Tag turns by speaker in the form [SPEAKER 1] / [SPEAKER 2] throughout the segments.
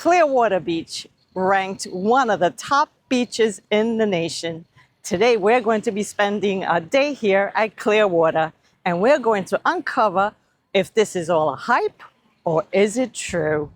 [SPEAKER 1] Clearwater Beach, ranked one of the top beaches in the nation. Today, we're going to be spending a day here at Clearwater, and we're going to uncover if this is all a hype or is it true.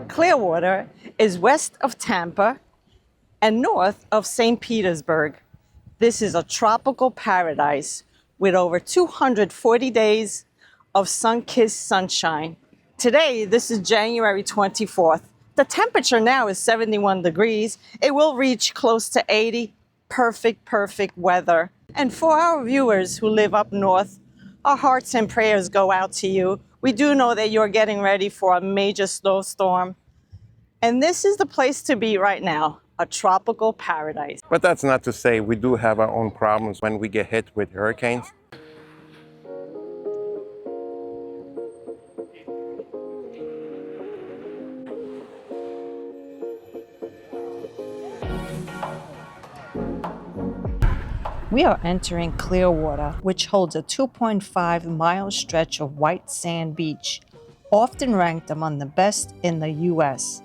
[SPEAKER 1] Clearwater is west of Tampa and north of St. Petersburg. This is a tropical paradise with over 240 days of sun-kissed sunshine. Today, this is January 24th. The temperature now is 71 degrees. It will reach close to 80. Perfect weather. And for our viewers who live up north, our hearts and prayers go out to you. We do know that you're getting ready for a major snowstorm. And this is the place to be right now, a tropical paradise.
[SPEAKER 2] But that's not to say we do have our own problems when we get hit with hurricanes.
[SPEAKER 1] We are entering Clearwater, which holds a 2.5-mile stretch of white sand beach, often ranked among the best in the U.S.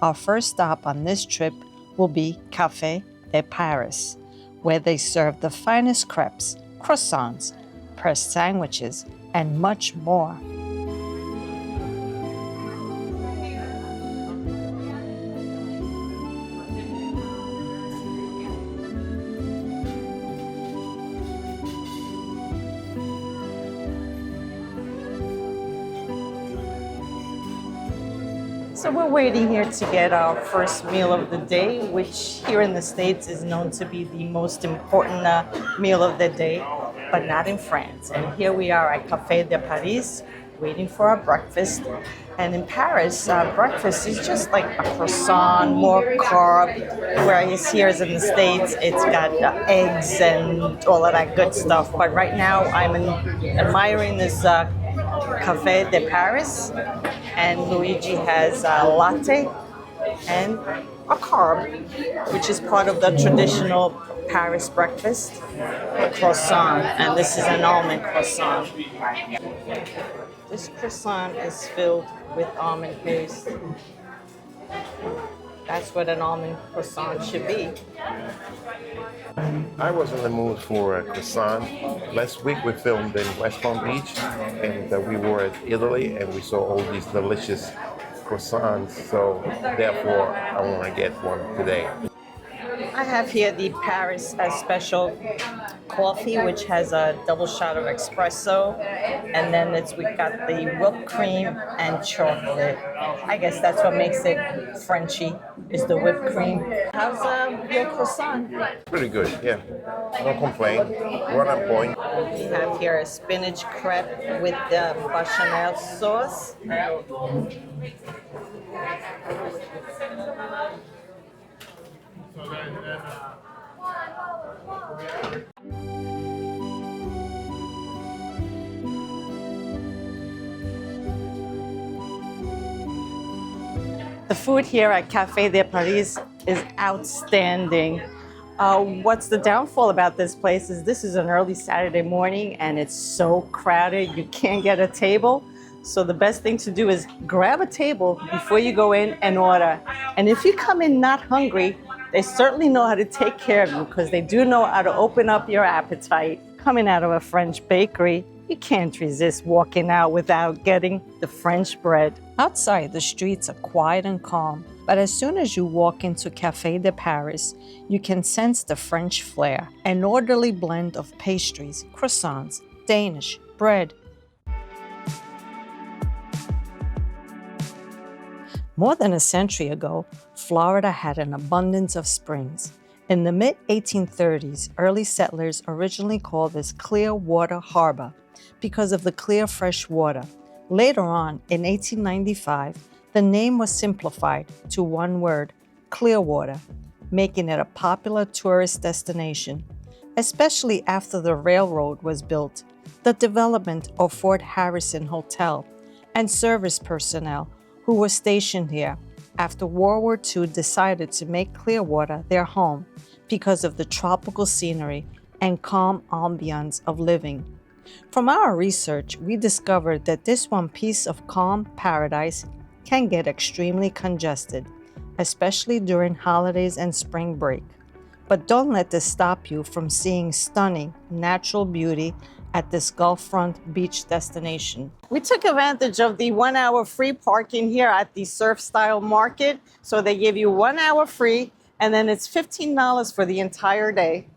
[SPEAKER 1] Our first stop on this trip will be Café de Paris, where they serve the finest crepes, croissants, pressed sandwiches, and much more. So we're waiting here to get our first meal of the day, which here in the States is known to be the most important meal of the day, but not in France. And here we are at Café de Paris, waiting for our breakfast. And in Paris, breakfast is just like a croissant, more carb, whereas here in the States, it's got eggs and all of that good stuff. But right now, I'm admiring this Café de Paris, and Luigi has a latte and a carb, which is part of the traditional Paris breakfast, a croissant, and this is an almond croissant. This croissant is filled with almond paste. That's what an almond croissant should be.
[SPEAKER 2] I was in the mood for a croissant. Last week we filmed in West Palm Beach, and we were at Italy, and we saw all these delicious croissants. So therefore, I want to get one today.
[SPEAKER 1] I have here the Paris special coffee, which has a double shot of espresso, and then we've got the whipped cream and chocolate. I guess that's what makes it Frenchy, is the whipped cream. How's your croissant?
[SPEAKER 2] Pretty good, yeah. No complaint. Right on point.
[SPEAKER 1] We have here a spinach crepe with the bechamel sauce. The food here at Café de Paris is outstanding. What's the downfall about this place is this is an early Saturday morning and it's so crowded you can't get a table. So the best thing to do is grab a table before you go in and order. And if you come in not hungry, they certainly know how to take care of you because they do know how to open up your appetite. Coming out of a French bakery, you can't resist walking out without getting the French bread. Outside, the streets are quiet and calm, but as soon as you walk into Café de Paris, you can sense the French flair, an orderly blend of pastries, croissants, Danish, bread. More than a century ago, Florida had an abundance of springs. In the mid-1830s, early settlers originally called this Clearwater Harbor because of the clear fresh water. Later on, in 1895, the name was simplified to one word, Clearwater, making it a popular tourist destination, especially after the railroad was built. The development of Fort Harrison Hotel and service personnel who were stationed here after World War II decided to make Clearwater their home because of the tropical scenery and calm ambiance of living. From our research, we discovered that this one piece of calm paradise can get extremely congested, especially during holidays and spring break. But don't let this stop you from seeing stunning natural beauty at this Gulfront beach destination. We took advantage of the 1 hour free parking here at the Surf Style Market. So they give you 1 hour free, and then it's $15 for the entire day.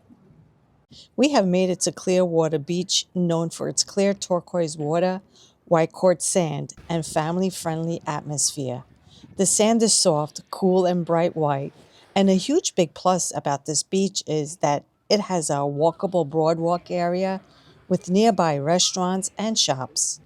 [SPEAKER 1] We have made it to Clearwater Beach, known for its clear turquoise water, white quartz sand, and family-friendly atmosphere. The sand is soft, cool, and bright white, and a huge big plus about this beach is that it has a walkable boardwalk area with nearby restaurants and shops.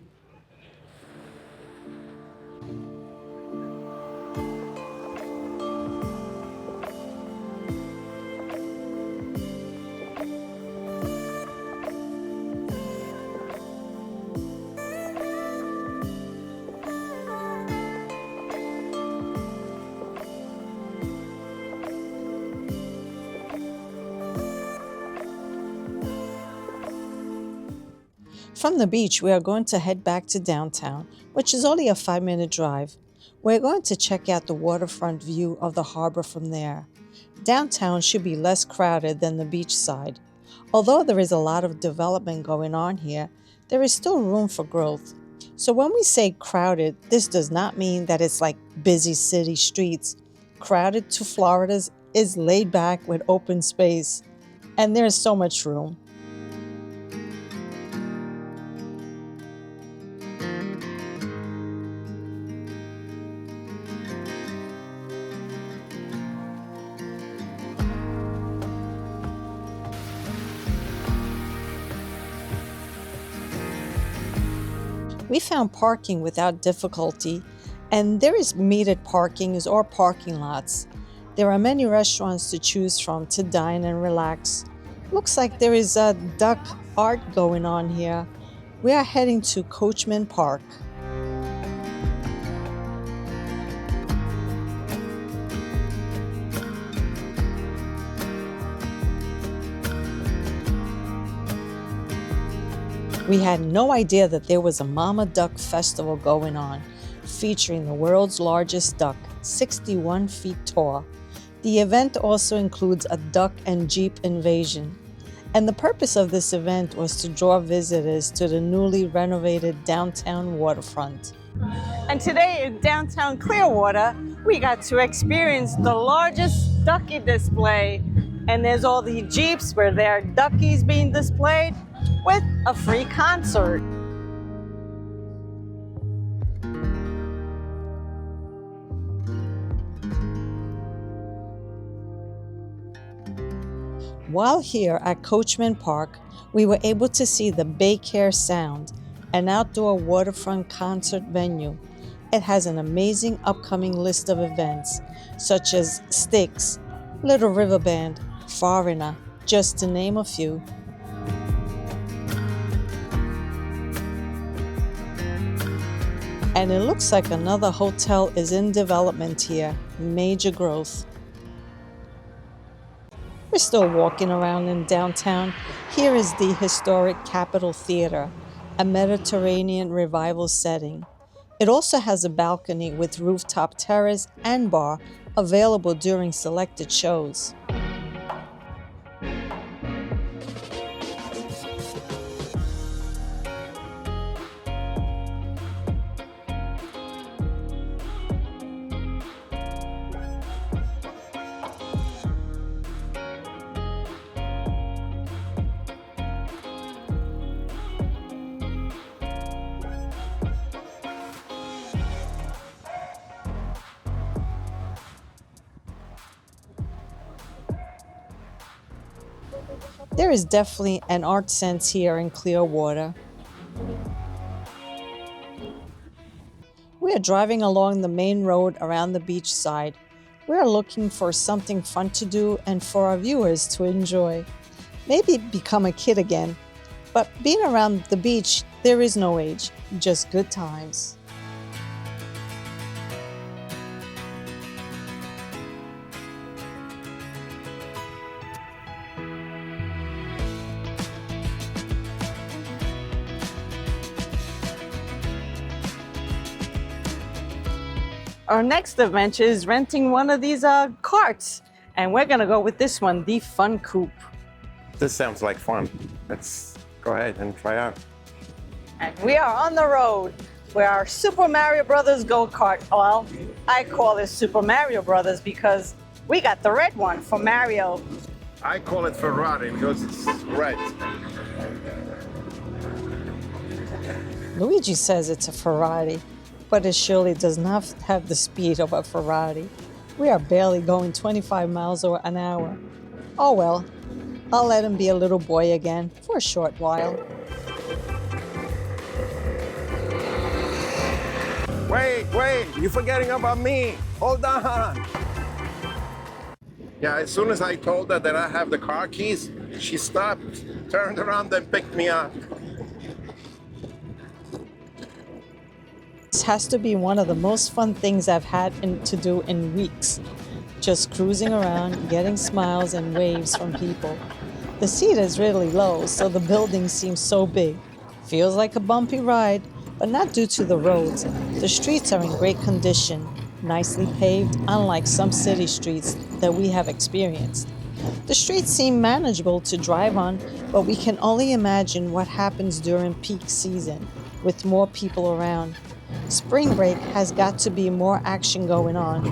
[SPEAKER 1] From the beach, we are going to head back to downtown, which is only a 5-minute drive. We're going to check out the waterfront view of the harbor from there. Downtown should be less crowded than the beach side. Although there is a lot of development going on here, there is still room for growth. So when we say crowded, this does not mean that it's like busy city streets. Crowded to Florida's is laid back with open space, and there is so much room. We found parking without difficulty, and there is metered parkings or parking lots. There are many restaurants to choose from to dine and relax. Looks like there is a duck art going on here. We are heading to Coachman Park. We had no idea that there was a Mama Duck Festival going on, featuring the world's largest duck, 61 feet tall. The event also includes a duck and jeep invasion. And the purpose of this event was to draw visitors to the newly renovated downtown waterfront. And today in downtown Clearwater, we got to experience the largest ducky display. And there's all the jeeps where there are duckies being displayed, with a free concert. While here at Coachman Park, we were able to see the BayCare Sound, an outdoor waterfront concert venue. It has an amazing upcoming list of events, such as Styx, Little River Band, Foreigner, just to name a few. And it looks like another hotel is in development here. Major growth. We're still walking around in downtown. Here is the historic Capitol Theater, a Mediterranean revival setting. It also has a balcony with rooftop terrace and bar available during selected shows. There is definitely an art sense here in Clearwater. We are driving along the main road around the beach side. We are looking for something fun to do and for our viewers to enjoy. Maybe become a kid again. But being around the beach, there is no age, just good times. Our next adventure is renting one of these carts. And we're gonna go with this one, the Fun Coupe.
[SPEAKER 2] This sounds like fun. Let's go ahead and try out.
[SPEAKER 1] And we are on the road with our Super Mario Brothers go-kart. Well, I call it Super Mario Brothers because we got the red one for Mario.
[SPEAKER 2] I call it Ferrari because it's red.
[SPEAKER 1] Luigi says it's a Ferrari, but it surely does not have the speed of a Ferrari. We are barely going 25 miles an hour. Oh well, I'll let him be a little boy again for a short while.
[SPEAKER 2] Wait, you're forgetting about me. Hold on. Yeah, as soon as I told her that I have the car keys, she stopped, turned around and picked me up.
[SPEAKER 1] This has to be one of the most fun things I've had to do in weeks. Just cruising around, getting smiles and waves from people. The seat is really low, so the building seems so big. Feels like a bumpy ride, but not due to the roads. The streets are in great condition, nicely paved, unlike some city streets that we have experienced. The streets seem manageable to drive on, but we can only imagine what happens during peak season, with more people around. Spring break has got to be more action going on.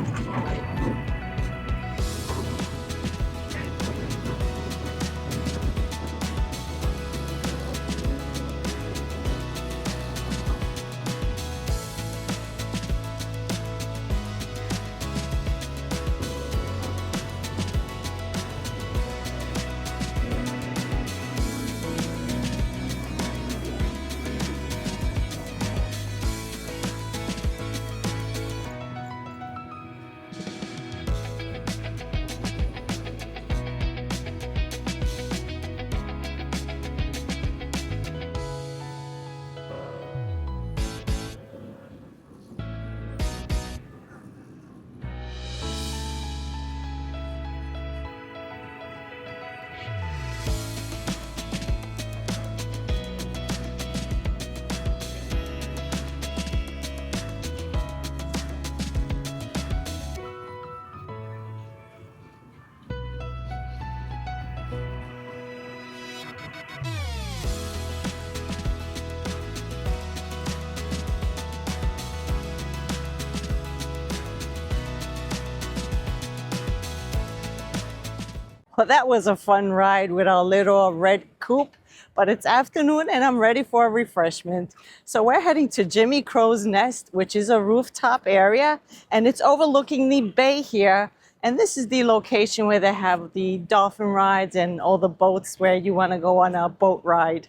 [SPEAKER 1] Well, that was a fun ride with our little red coupe, but it's afternoon and I'm ready for a refreshment. So we're heading to Jimmy Crow's Nest, which is a rooftop area, and it's overlooking the bay here. And this is the location where they have the dolphin rides and all the boats where you want to go on a boat ride.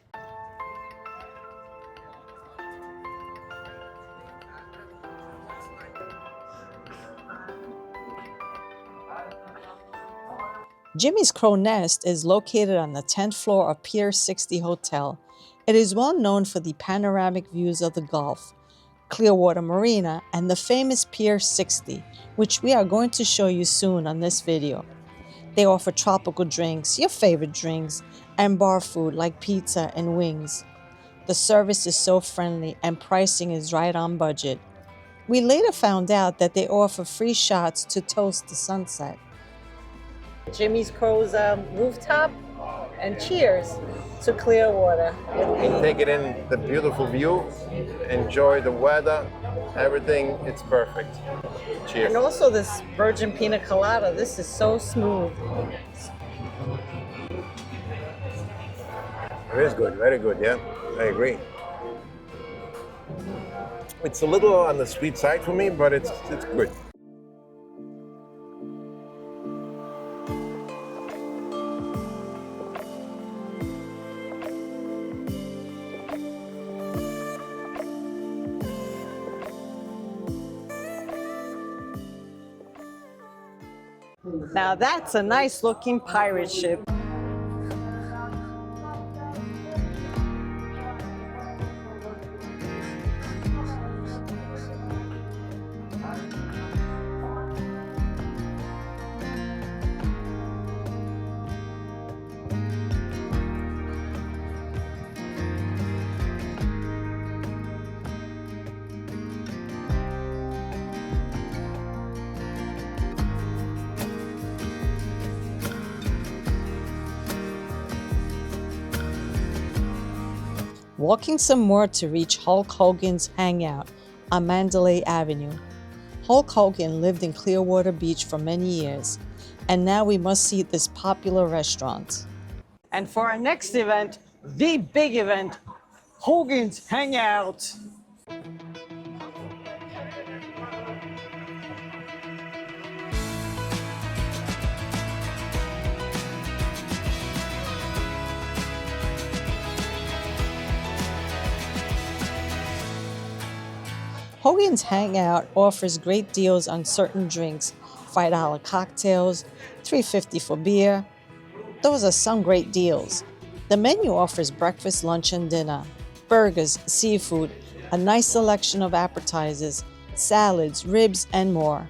[SPEAKER 1] Jimmy's Crow Nest is located on the 10th floor of Pier 60 Hotel. It is well known for the panoramic views of the Gulf, Clearwater Marina, and the famous Pier 60, which we are going to show you soon on this video. They offer tropical drinks, your favorite drinks, and bar food like pizza and wings. The service is so friendly and pricing is right on budget. We later found out that they offer free shots to toast the sunset. Jimmy's Crow's rooftop, and cheers to Clearwater.
[SPEAKER 2] And take it in the beautiful view, enjoy the weather, everything, it's perfect. Cheers.
[SPEAKER 1] And also this virgin pina colada, this is so smooth.
[SPEAKER 2] It is good, very good, yeah, I agree. It's a little on the sweet side for me, but it's good.
[SPEAKER 1] Now that's a nice looking pirate ship. Walking some more to reach Hulk Hogan's Hangout on Mandalay Avenue. Hulk Hogan lived in Clearwater Beach for many years, and now we must see this popular restaurant. And for our next event, the big event, Hogan's Hangout. Hogan's Hangout offers great deals on certain drinks, $5 cocktails, $3.50 for beer. Those are some great deals. The menu offers breakfast, lunch, and dinner, burgers, seafood, a nice selection of appetizers, salads, ribs, and more.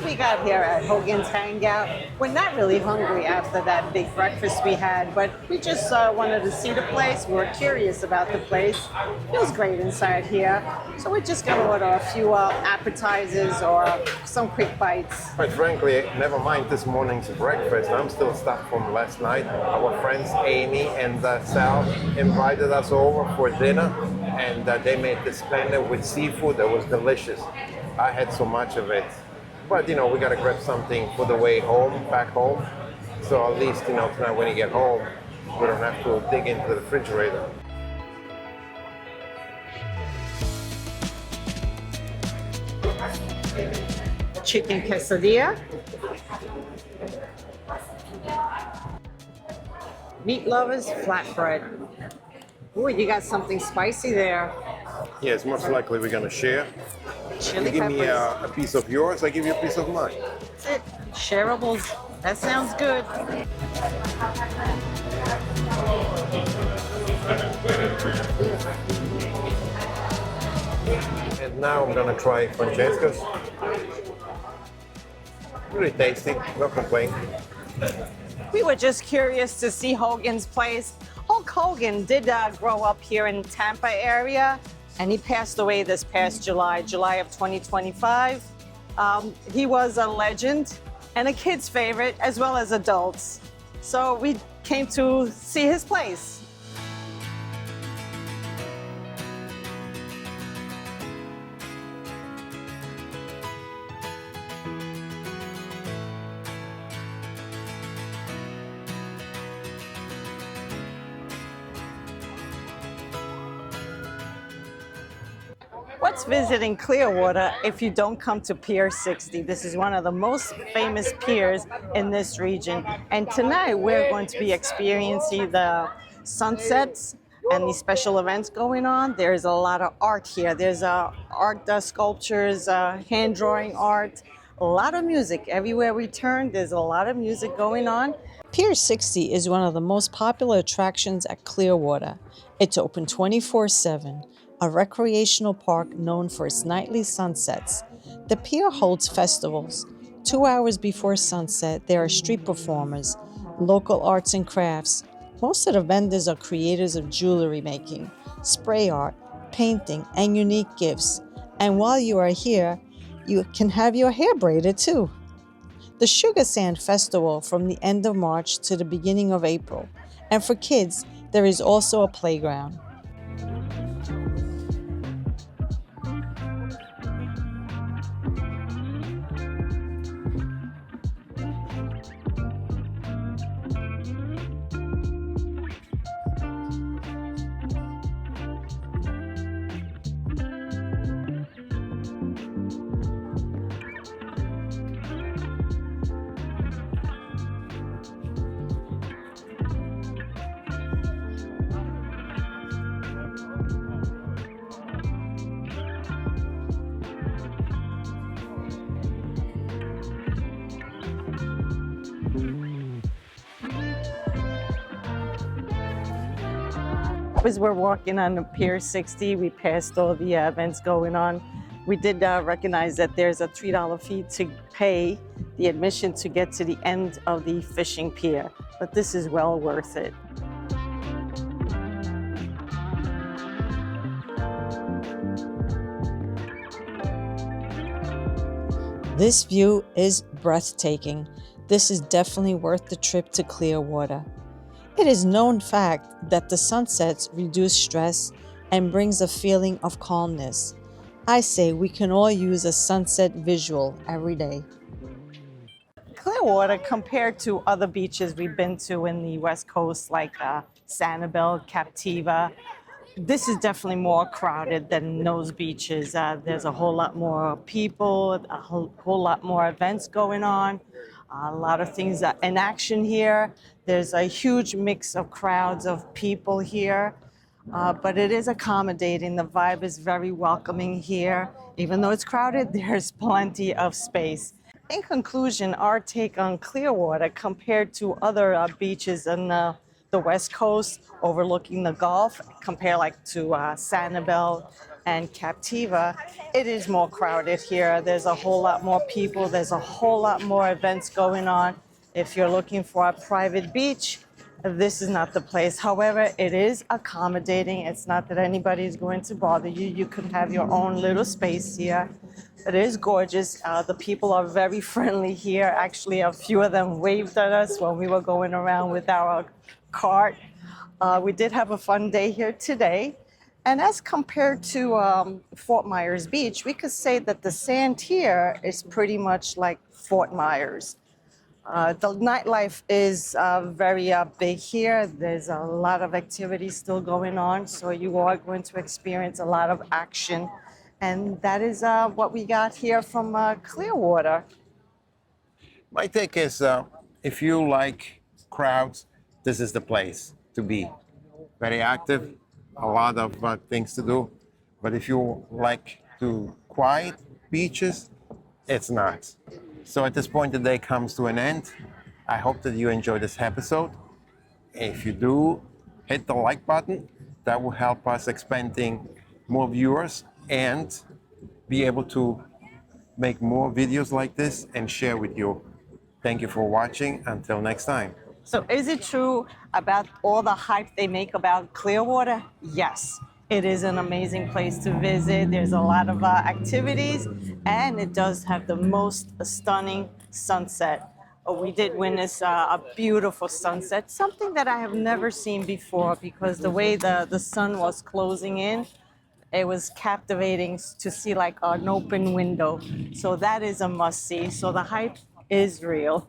[SPEAKER 1] We got here at Hogan's Hangout. We're not really hungry after that big breakfast we had, but we just wanted to see the place. We were curious about the place. It was great inside here. So we're just going to order a few appetizers or some quick bites.
[SPEAKER 2] Quite frankly, never mind this morning's breakfast. I'm still stuck from last night. Our friends Amy and Sal invited us over for dinner, and they made this penne with seafood that was delicious. I had so much of it. But, we got to grab something for the way home, back home. So at least, tonight when you get home, we don't have to dig into the refrigerator.
[SPEAKER 1] Chicken quesadilla. Meat lovers, flatbread. Ooh, you got something spicy there.
[SPEAKER 2] Yes, most likely we're going to share.
[SPEAKER 1] Chili
[SPEAKER 2] You give
[SPEAKER 1] peppers.
[SPEAKER 2] me a piece of yours, I give you a piece of mine.
[SPEAKER 1] That's it. Shareables. That sounds good.
[SPEAKER 2] And now I'm going to try Francesca's. Really tasty, no complaint.
[SPEAKER 1] We were just curious to see Hogan's place. Hulk Hogan did grow up here in Tampa area, and he passed away this past July of 2025. He was a legend and a kid's favorite as well as adults. So we came to see his place. What's visiting Clearwater if you don't come to Pier 60? This is one of the most famous piers in this region. And tonight we're going to be experiencing the sunsets and the special events going on. There's a lot of art here. There's art sculptures, hand drawing art, a lot of music. Everywhere we turn, there's a lot of music going on. Pier 60 is one of the most popular attractions at Clearwater. It's open 24/7. A recreational park known for its nightly sunsets. The pier holds festivals. 2 hours before sunset, there are street performers, local arts and crafts. Most of the vendors are creators of jewelry making, spray art, painting, and unique gifts. And while you are here, you can have your hair braided too. The Sugar Sand Festival from the end of March to the beginning of April. And for kids, there is also a playground. As we're walking on the Pier 60, we passed all the events going on. We did recognize that there's a $3 fee to pay the admission to get to the end of the fishing pier, but this is well worth it. This view is breathtaking. This is definitely worth the trip to Clearwater. It is known fact that the sunsets reduce stress and brings a feeling of calmness. I say we can all use a sunset visual every day. Clearwater, compared to other beaches we've been to in the West Coast, like Sanibel, Captiva, this is definitely more crowded than those beaches. There's a whole lot more people, a whole lot more events going on, a lot of things in action here. There's a huge mix of crowds of people here, but it is accommodating. The vibe is very welcoming here. Even though it's crowded, there's plenty of space. In conclusion, our take on Clearwater compared to other beaches in the West Coast overlooking the Gulf, compare like to Sanibel and Captiva, it is more crowded here. There's a whole lot more people. There's a whole lot more events going on. If you're looking for a private beach, this is not the place. However, it is accommodating. It's not that anybody is going to bother you. You could have your own little space here. It is gorgeous. The people are very friendly here. Actually, a few of them waved at us when we were going around with our cart. We did have a fun day here today. And as compared to Fort Myers Beach, we could say that the sand here is pretty much like Fort Myers. The nightlife is very big here. There's a lot of activity still going on, so you are going to experience a lot of action. And that is what we got here from Clearwater.
[SPEAKER 2] My take is if you like crowds, this is the place to be. Very active, a lot of things to do. But if you like to quiet beaches, it's not. So at this point, the day comes to an end. I hope that you enjoyed this episode. If you do, hit the like button. That will help us expanding more viewers and be able to make more videos like this and share with you. Thank you for watching. Until next time.
[SPEAKER 1] So is it true about all the hype they make about Clearwater? Yes. It is an amazing place to visit. There's a lot of activities, and it does have the most stunning sunset. We did witness a beautiful sunset, something that I have never seen before because the way the sun was closing in, it was captivating to see like an open window. So that is a must see. So the hype is real.